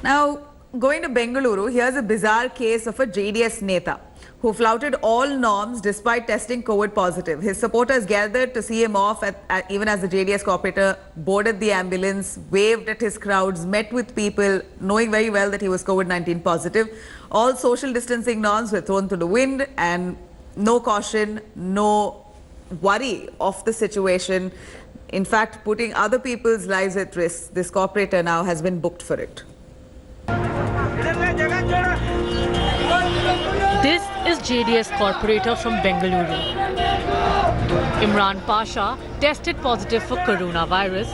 Now, going to Bengaluru, here's a bizarre case of a JDS Neta who flouted all norms despite testing COVID positive. His supporters gathered to see him off even as the JDS corporator boarded the ambulance, waved at his crowds, met with people, knowing very well that he was COVID-19 positive. All social distancing norms were thrown to the wind and no caution, no worry of the situation. In fact, putting other people's lives at risk. This corporator now has been booked for it. This is JDS corporator from Bengaluru. Imran Pasha tested positive for coronavirus,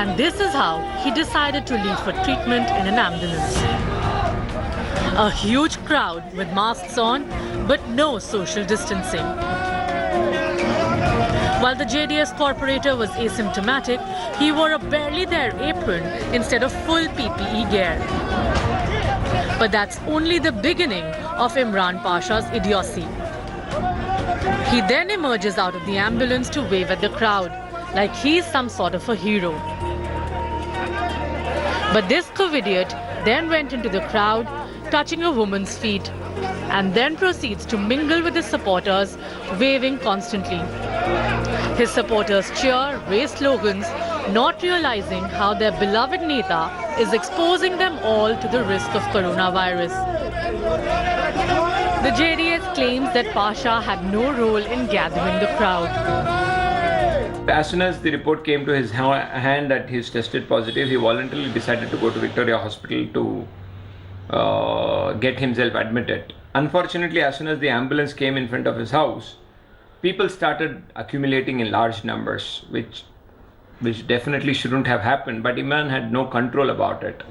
and this is how he decided to leave for treatment in an ambulance. A huge crowd with masks on, but no social distancing. While the JDS corporator was asymptomatic, he wore a barely there apron instead of full PPE gear. But that's only the beginning of Imran Pasha's idiocy. He then emerges out of the ambulance to wave at the crowd, like he's some sort of a hero. But this covidiot then went into the crowd, touching a woman's feet, and then proceeds to mingle with his supporters, waving constantly. His supporters cheer, raise slogans, not realizing how their beloved Neta is exposing them all to the risk of coronavirus. The JDS claims that Pasha had no role in gathering the crowd. As soon as the report came to his hand that he's tested positive, he voluntarily decided to go to Victoria Hospital to get himself admitted. Unfortunately, as soon as the ambulance came in front of his house, people started accumulating in large numbers, which definitely shouldn't have happened, but Imran had no control about it.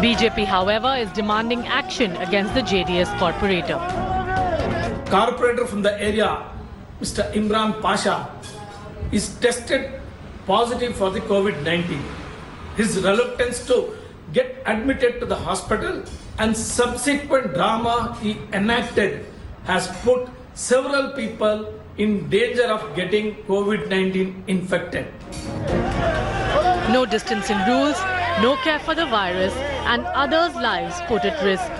BJP, however, is demanding action against the JDS corporator. Corporator from the area, Mr. Imran Pasha, is tested positive for the COVID-19. His reluctance to get admitted to the hospital and subsequent drama he enacted has put several people in danger of getting COVID-19 infected. No distancing rules, no care for the virus, and others' lives put at risk.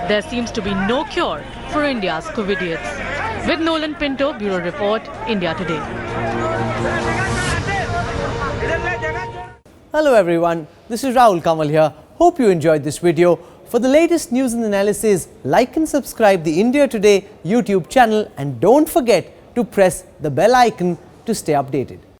There seems to be no cure for India's covidiots. With Nolan Pinto, Bureau Report, India Today. Hello everyone, this is Rahul Kamal here. Hope you enjoyed this video. For the latest news and analysis, like and subscribe the India Today YouTube channel, and don't forget to press the bell icon to stay updated.